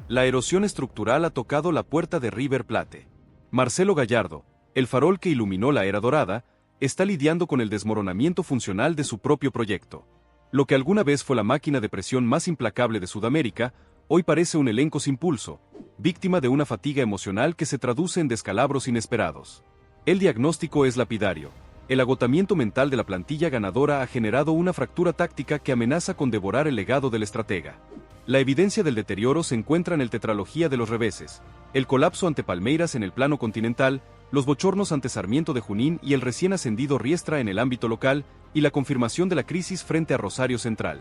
La erosión estructural ha tocado la puerta de River Plate. Marcelo Gallardo, el farol que iluminó la era dorada, está lidiando con el desmoronamiento funcional de su propio proyecto. Lo que alguna vez fue la máquina de presión más implacable de Sudamérica, hoy parece un elenco sin pulso, víctima de una fatiga emocional que se traduce en descalabros inesperados. El diagnóstico es lapidario. El agotamiento mental de la plantilla ganadora ha generado una fractura táctica que amenaza con devorar el legado del estratega. La evidencia del deterioro se encuentra en el tetralogía de los reveses, el colapso ante Palmeiras en el plano continental, los bochornos ante Sarmiento de Junín y el recién ascendido Riestra en el ámbito local, y la confirmación de la crisis frente a Rosario Central.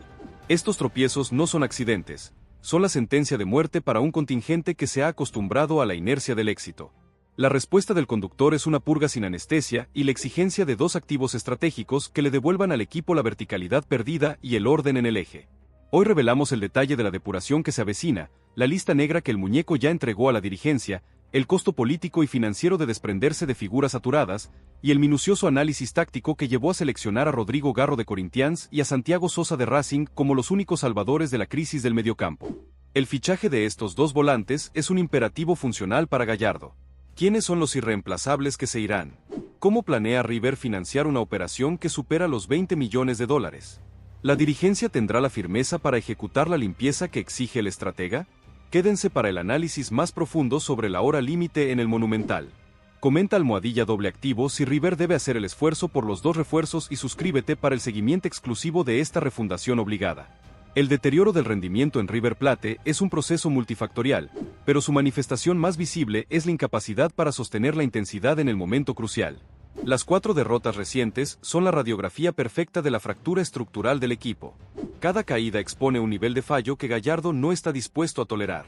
Estos tropiezos no son accidentes, son la sentencia de muerte para un contingente que se ha acostumbrado a la inercia del éxito. La respuesta del conductor es una purga sin anestesia y la exigencia de dos activos estratégicos que le devuelvan al equipo la verticalidad perdida y el orden en el eje. Hoy revelamos el detalle de la depuración que se avecina, la lista negra que el muñeco ya entregó a la dirigencia, el costo político y financiero de desprenderse de figuras saturadas, y el minucioso análisis táctico que llevó a seleccionar a Rodrigo Garro de Corinthians y a Santiago Sosa de Racing como los únicos salvadores de la crisis del mediocampo. El fichaje de estos dos volantes es un imperativo funcional para Gallardo. ¿Quiénes son los irreemplazables que se irán? ¿Cómo planea River financiar una operación que supera los 20 millones de dólares? ¿La dirigencia tendrá la firmeza para ejecutar la limpieza que exige el estratega? Quédense para el análisis más profundo sobre la hora límite en el Monumental. Comenta Almohadilla Doble Activo si River debe hacer el esfuerzo por los dos refuerzos y suscríbete para el seguimiento exclusivo de esta refundación obligada. El deterioro del rendimiento en River Plate es un proceso multifactorial, pero su manifestación más visible es la incapacidad para sostener la intensidad en el momento crucial. Las 4 derrotas recientes son la radiografía perfecta de la fractura estructural del equipo. Cada caída expone un nivel de fallo que Gallardo no está dispuesto a tolerar.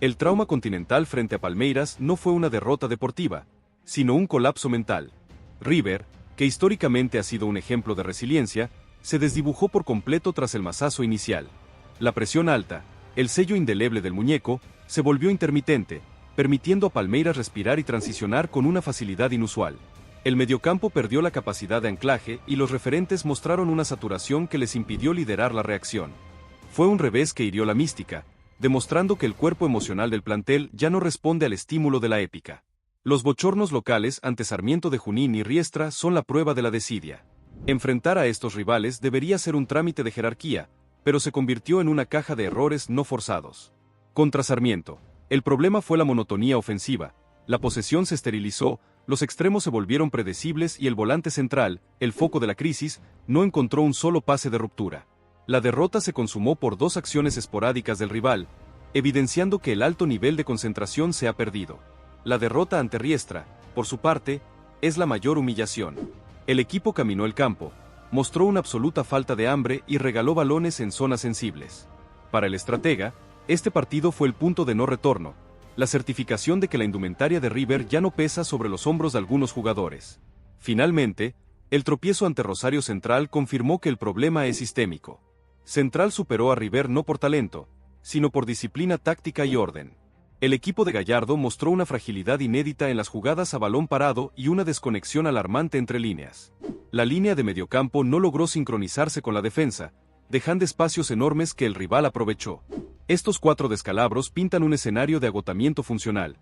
El trauma continental frente a Palmeiras no fue una derrota deportiva, sino un colapso mental. River, que históricamente ha sido un ejemplo de resiliencia, se desdibujó por completo tras el mazazo inicial. La presión alta, el sello indeleble del muñeco, se volvió intermitente, permitiendo a Palmeiras respirar y transicionar con una facilidad inusual. El mediocampo perdió la capacidad de anclaje y los referentes mostraron una saturación que les impidió liderar la reacción. Fue un revés que hirió la mística, demostrando que el cuerpo emocional del plantel ya no responde al estímulo de la épica. Los bochornos locales ante Sarmiento de Junín y Riestra son la prueba de la desidia. Enfrentar a estos rivales debería ser un trámite de jerarquía, pero se convirtió en una caja de errores no forzados. Contra Sarmiento, el problema fue la monotonía ofensiva, la posesión se esterilizó, los extremos se volvieron predecibles y el volante central, el foco de la crisis, no encontró un solo pase de ruptura. La derrota se consumó por 2 acciones esporádicas del rival, evidenciando que el alto nivel de concentración se ha perdido. La derrota ante Riestra, por su parte, es la mayor humillación. El equipo caminó el campo, mostró una absoluta falta de hambre y regaló balones en zonas sensibles. Para el estratega, este partido fue el punto de no retorno, la certificación de que la indumentaria de River ya no pesa sobre los hombros de algunos jugadores. Finalmente, el tropiezo ante Rosario Central confirmó que el problema es sistémico. Central superó a River no por talento, sino por disciplina táctica y orden. El equipo de Gallardo mostró una fragilidad inédita en las jugadas a balón parado y una desconexión alarmante entre líneas. La línea de mediocampo no logró sincronizarse con la defensa, dejando espacios enormes que el rival aprovechó. Estos 4 descalabros pintan un escenario de agotamiento funcional.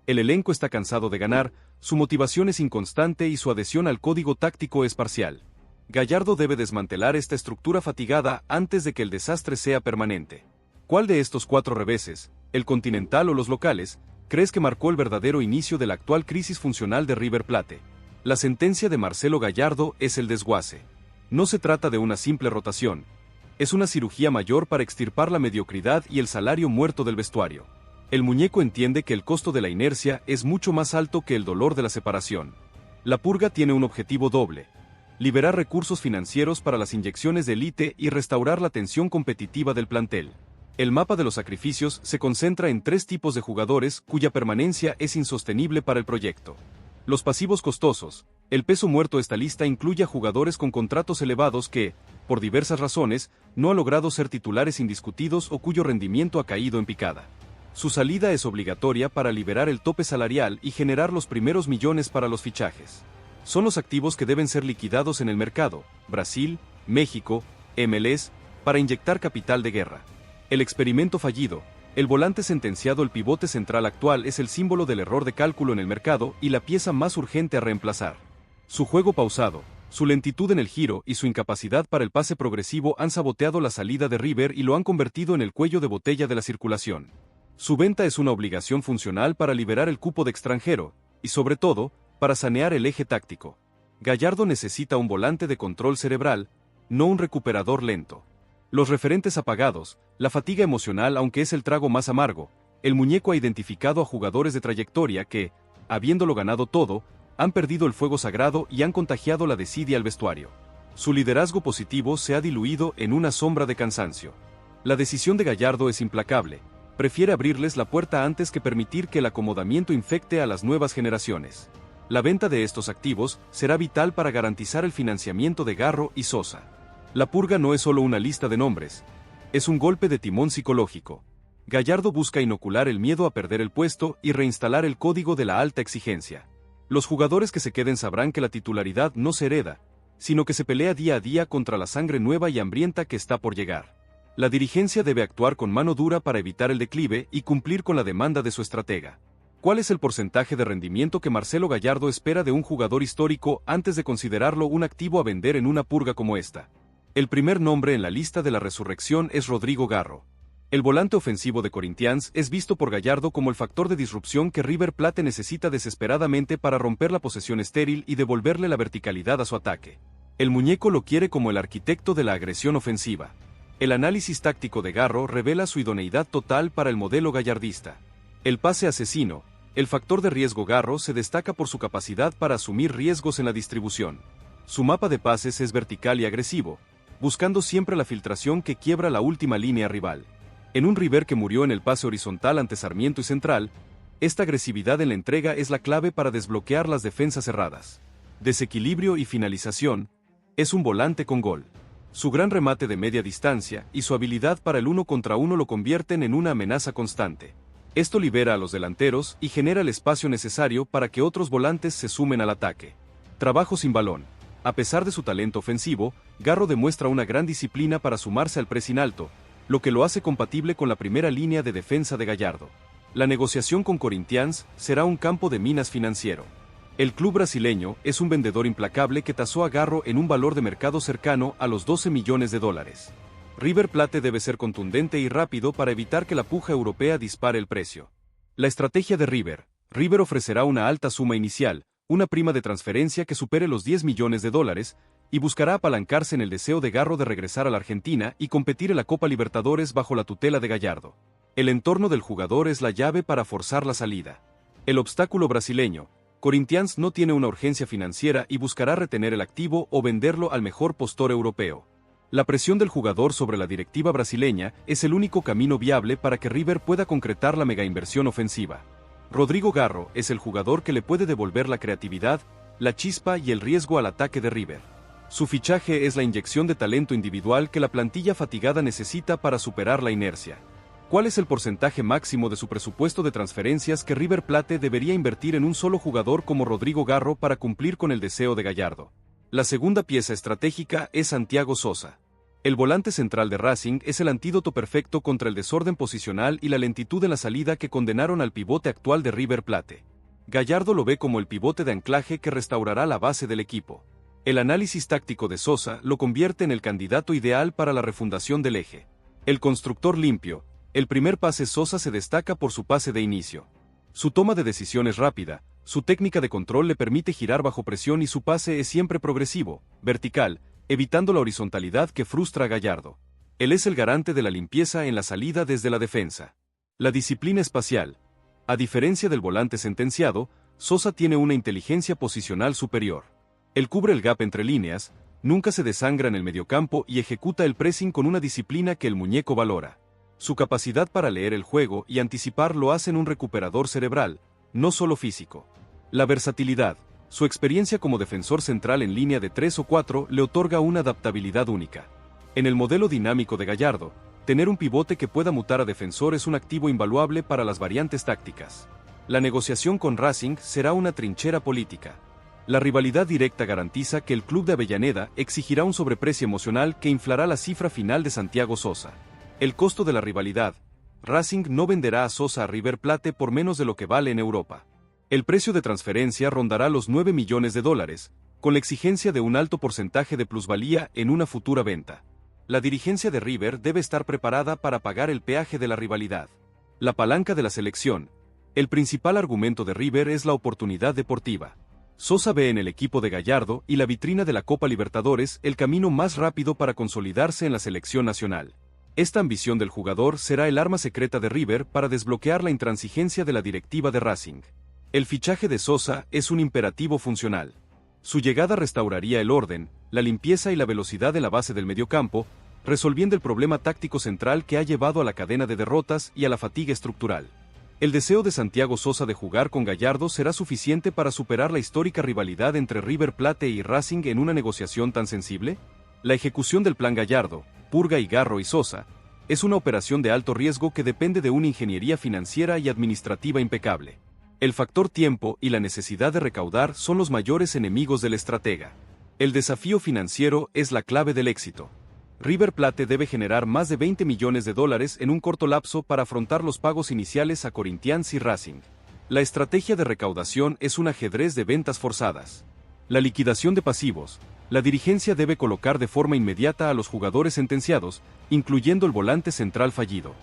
El elenco está cansado de ganar, su motivación es inconstante y su adhesión al código táctico es parcial. Gallardo debe desmantelar esta estructura fatigada antes de que el desastre sea permanente. ¿Cuál de estos 4 reveses, el Continental o los locales, crees que marcó el verdadero inicio de la actual crisis funcional de River Plate? La sentencia de Marcelo Gallardo es el desguace. No se trata de una simple rotación. Es una cirugía mayor para extirpar la mediocridad y el salario muerto del vestuario. El muñeco entiende que el costo de la inercia es mucho más alto que el dolor de la separación. La purga tiene un objetivo doble: liberar recursos financieros para las inyecciones de élite y restaurar la tensión competitiva del plantel. El mapa de los sacrificios se concentra en 3 tipos de jugadores cuya permanencia es insostenible para el proyecto. Los pasivos costosos. El peso muerto de esta lista incluye a jugadores con contratos elevados que, por diversas razones, no han logrado ser titulares indiscutidos o cuyo rendimiento ha caído en picada. Su salida es obligatoria para liberar el tope salarial y generar los primeros millones para los fichajes. Son los activos que deben ser liquidados en el mercado, Brasil, México, MLS, para inyectar capital de guerra. El experimento fallido, El volante sentenciado. El pivote central actual es el símbolo del error de cálculo en el mercado y la pieza más urgente a reemplazar. Su juego pausado, su lentitud en el giro y su incapacidad para el pase progresivo han saboteado la salida de River y lo han convertido en el cuello de botella de la circulación. Su venta es una obligación funcional para liberar el cupo de extranjero, y sobre todo, para sanear el eje táctico. Gallardo necesita un volante de control cerebral, no un recuperador lento. Los referentes apagados, la fatiga emocional aunque es el trago más amargo, el muñeco ha identificado a jugadores de trayectoria que, habiéndolo ganado todo, han perdido el fuego sagrado y han contagiado la desidia al vestuario. Su liderazgo positivo se ha diluido en una sombra de cansancio. La decisión de Gallardo es implacable. Prefiere abrirles la puerta antes que permitir que el acomodamiento infecte a las nuevas generaciones. La venta de estos activos será vital para garantizar el financiamiento de Garro y Sosa. La purga no es solo una lista de nombres, es un golpe de timón psicológico. Gallardo busca inocular el miedo a perder el puesto y reinstalar el código de la alta exigencia. Los jugadores que se queden sabrán que la titularidad no se hereda, sino que se pelea día a día contra la sangre nueva y hambrienta que está por llegar. La dirigencia debe actuar con mano dura para evitar el declive y cumplir con la demanda de su estratega. ¿Cuál es el porcentaje de rendimiento que Marcelo Gallardo espera de un jugador histórico antes de considerarlo un activo a vender en una purga como esta? El primer nombre en la lista de la resurrección es Rodrigo Garro. El volante ofensivo de Corinthians es visto por Gallardo como el factor de disrupción que River Plate necesita desesperadamente para romper la posesión estéril y devolverle la verticalidad a su ataque. El muñeco lo quiere como el arquitecto de la agresión ofensiva. El análisis táctico de Garro revela su idoneidad total para el modelo gallardista. El pase asesino, el factor de riesgo. Garro se destaca por su capacidad para asumir riesgos en la distribución. Su mapa de pases es vertical y agresivo, buscando siempre la filtración que quiebra la última línea rival. En un River que murió en el pase horizontal ante Sarmiento y Central, esta agresividad en la entrega es la clave para desbloquear las defensas cerradas. Desequilibrio y finalización, es un volante con gol. Su gran remate de media distancia y su habilidad para el 1 contra 1 lo convierten en una amenaza constante. Esto libera a los delanteros y genera el espacio necesario para que otros volantes se sumen al ataque. Trabajo sin balón. A pesar de su talento ofensivo, Garro demuestra una gran disciplina para sumarse al pressing alto, lo que lo hace compatible con la primera línea de defensa de Gallardo. La negociación con Corinthians será un campo de minas financiero. El club brasileño es un vendedor implacable que tasó a Garro en un valor de mercado cercano a los 12 millones de dólares. River Plate debe ser contundente y rápido para evitar que la puja europea dispare el precio. La estrategia de River ofrecerá una alta suma inicial, una prima de transferencia que supere los 10 millones de dólares, y buscará apalancarse en el deseo de Garro de regresar a la Argentina y competir en la Copa Libertadores bajo la tutela de Gallardo. El entorno del jugador es la llave para forzar la salida. El obstáculo brasileño. Corinthians no tiene una urgencia financiera y buscará retener el activo o venderlo al mejor postor europeo. La presión del jugador sobre la directiva brasileña es el único camino viable para que River pueda concretar la megainversión ofensiva. Rodrigo Garro es el jugador que le puede devolver la creatividad, la chispa y el riesgo al ataque de River. Su fichaje es la inyección de talento individual que la plantilla fatigada necesita para superar la inercia. ¿Cuál es el porcentaje máximo de su presupuesto de transferencias que River Plate debería invertir en un solo jugador como Rodrigo Garro para cumplir con el deseo de Gallardo? La segunda pieza estratégica es Santiago Sosa. El volante central de Racing es el antídoto perfecto contra el desorden posicional y la lentitud en la salida que condenaron al pivote actual de River Plate. Gallardo lo ve como el pivote de anclaje que restaurará la base del equipo. El análisis táctico de Sosa lo convierte en el candidato ideal para la refundación del eje. El constructor limpio. El primer pase. Sosa se destaca por su pase de inicio. Su toma de decisiones rápida, su técnica de control le permite girar bajo presión y su pase es siempre progresivo, vertical, evitando la horizontalidad que frustra a Gallardo. Él es el garante de la limpieza en la salida desde la defensa. La disciplina espacial. A diferencia del volante sentenciado, Sosa tiene una inteligencia posicional superior. Él cubre el gap entre líneas, nunca se desangra en el mediocampo y ejecuta el pressing con una disciplina que el muñeco valora. Su capacidad para leer el juego y anticipar lo hacen un recuperador cerebral, no solo físico. La versatilidad. Su experiencia como defensor central en línea de 3 o 4 le otorga una adaptabilidad única. En el modelo dinámico de Gallardo, tener un pivote que pueda mutar a defensor es un activo invaluable para las variantes tácticas. La negociación con Racing será una trinchera política. La rivalidad directa garantiza que el club de Avellaneda exigirá un sobreprecio emocional que inflará la cifra final de Santiago Sosa. El costo de la rivalidad. Racing no venderá a Sosa a River Plate por menos de lo que vale en Europa. El precio de transferencia rondará los 9 millones de dólares, con la exigencia de un alto porcentaje de plusvalía en una futura venta. La dirigencia de River debe estar preparada para pagar el peaje de la rivalidad. La palanca de la selección. El principal argumento de River es la oportunidad deportiva. Sosa ve en el equipo de Gallardo y la vitrina de la Copa Libertadores el camino más rápido para consolidarse en la selección nacional. Esta ambición del jugador será el arma secreta de River para desbloquear la intransigencia de la directiva de Racing. El fichaje de Sosa es un imperativo funcional. Su llegada restauraría el orden, la limpieza y la velocidad de la base del mediocampo, resolviendo el problema táctico central que ha llevado a la cadena de derrotas y a la fatiga estructural. ¿El deseo de Santiago Sosa de jugar con Gallardo será suficiente para superar la histórica rivalidad entre River Plate y Racing en una negociación tan sensible? La ejecución del plan Gallardo, Purga y Garro y Sosa, es una operación de alto riesgo que depende de una ingeniería financiera y administrativa impecable. El factor tiempo y la necesidad de recaudar son los mayores enemigos del estratega. El desafío financiero es la clave del éxito. River Plate debe generar más de 20 millones de dólares en un corto lapso para afrontar los pagos iniciales a Corinthians y Racing. La estrategia de recaudación es un ajedrez de ventas forzadas. La liquidación de pasivos. La dirigencia debe colocar de forma inmediata a los jugadores sentenciados, incluyendo el volante central fallido.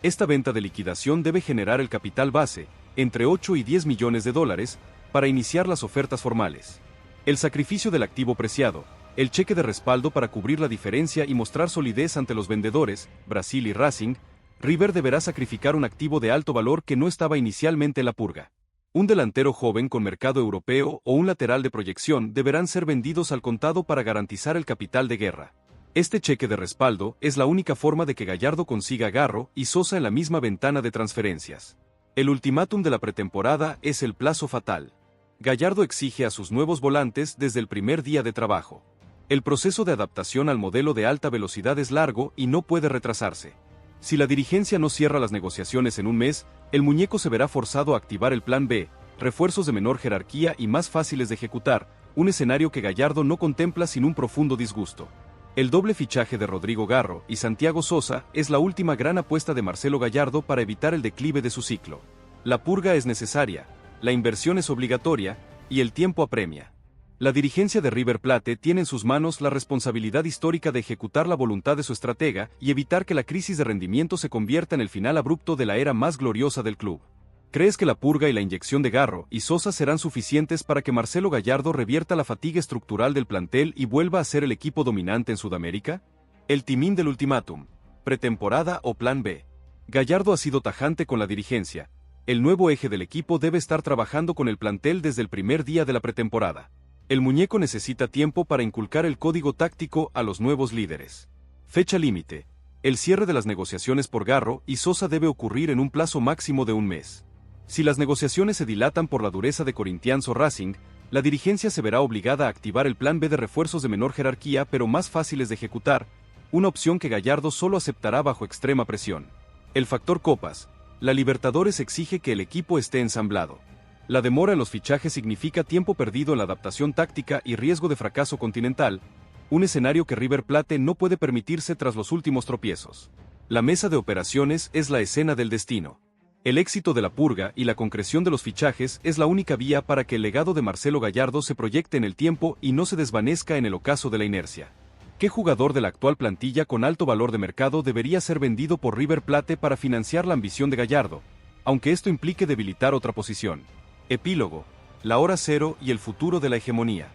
Esta venta de liquidación debe generar el capital base, entre 8 y 10 millones de dólares, para iniciar las ofertas formales. El sacrificio del activo preciado, el cheque de respaldo para cubrir la diferencia y mostrar solidez ante los vendedores, Brasil y Racing. River deberá sacrificar un activo de alto valor que no estaba inicialmente en la purga. Un delantero joven con mercado europeo o un lateral de proyección deberán ser vendidos al contado para garantizar el capital de guerra. Este cheque de respaldo es la única forma de que Gallardo consiga a Garro y Sosa en la misma ventana de transferencias. El ultimátum de la pretemporada es el plazo fatal. Gallardo exige a sus nuevos volantes desde el primer día de trabajo. El proceso de adaptación al modelo de alta velocidad es largo y no puede retrasarse. Si la dirigencia no cierra las negociaciones en un mes, el muñeco se verá forzado a activar el plan B, refuerzos de menor jerarquía y más fáciles de ejecutar, un escenario que Gallardo no contempla sin un profundo disgusto. El doble fichaje de Rodrigo Garro y Santiago Sosa es la última gran apuesta de Marcelo Gallardo para evitar el declive de su ciclo. La purga es necesaria, la inversión es obligatoria, y el tiempo apremia. La dirigencia de River Plate tiene en sus manos la responsabilidad histórica de ejecutar la voluntad de su estratega y evitar que la crisis de rendimiento se convierta en el final abrupto de la era más gloriosa del club. ¿Crees que la purga y la inyección de Garro y Sosa serán suficientes para que Marcelo Gallardo revierta la fatiga estructural del plantel y vuelva a ser el equipo dominante en Sudamérica? El timín del ultimátum. Pretemporada o plan B. Gallardo ha sido tajante con la dirigencia. El nuevo eje del equipo debe estar trabajando con el plantel desde el primer día de la pretemporada. El muñeco necesita tiempo para inculcar el código táctico a los nuevos líderes. Fecha límite. El cierre de las negociaciones por Garro y Sosa debe ocurrir en un plazo máximo de un mes. Si las negociaciones se dilatan por la dureza de Corinthians o Racing, la dirigencia se verá obligada a activar el plan B de refuerzos de menor jerarquía pero más fáciles de ejecutar, una opción que Gallardo solo aceptará bajo extrema presión. El factor Copas. La Libertadores exige que el equipo esté ensamblado. La demora en los fichajes significa tiempo perdido en la adaptación táctica y riesgo de fracaso continental, un escenario que River Plate no puede permitirse tras los últimos tropiezos. La mesa de operaciones es la escena del destino. El éxito de la purga y la concreción de los fichajes es la única vía para que el legado de Marcelo Gallardo se proyecte en el tiempo y no se desvanezca en el ocaso de la inercia. ¿Qué jugador de la actual plantilla con alto valor de mercado debería ser vendido por River Plate para financiar la ambición de Gallardo, aunque esto implique debilitar otra posición? Epílogo. La hora cero y el futuro de la hegemonía.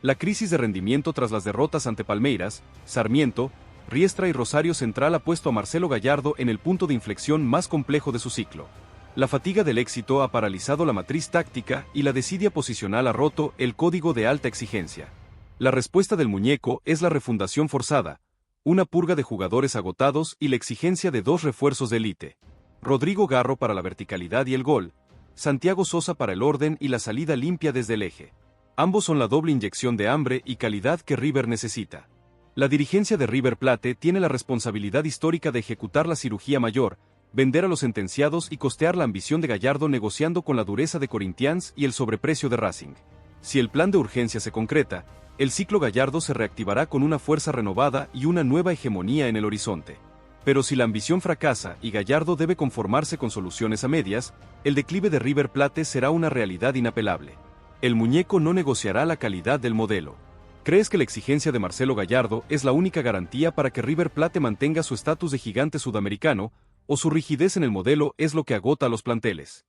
La crisis de rendimiento tras las derrotas ante Palmeiras, Sarmiento, Riestra y Rosario Central ha puesto a Marcelo Gallardo en el punto de inflexión más complejo de su ciclo. La fatiga del éxito ha paralizado la matriz táctica y la desidia posicional ha roto el código de alta exigencia. La respuesta del muñeco es la refundación forzada, una purga de jugadores agotados y la exigencia de dos refuerzos de élite. Rodrigo Garro para la verticalidad y el gol, Santiago Sosa para el orden y la salida limpia desde el eje. Ambos son la doble inyección de hambre y calidad que River necesita. La dirigencia de River Plate tiene la responsabilidad histórica de ejecutar la cirugía mayor, vender a los sentenciados y costear la ambición de Gallardo negociando con la dureza de Corinthians y el sobreprecio de Racing. Si el plan de urgencia se concreta, el ciclo Gallardo se reactivará con una fuerza renovada y una nueva hegemonía en el horizonte. Pero si la ambición fracasa y Gallardo debe conformarse con soluciones a medias, el declive de River Plate será una realidad inapelable. El muñeco no negociará la calidad del modelo. ¿Crees que la exigencia de Marcelo Gallardo es la única garantía para que River Plate mantenga su estatus de gigante sudamericano, o su rigidez en el modelo es lo que agota a los planteles?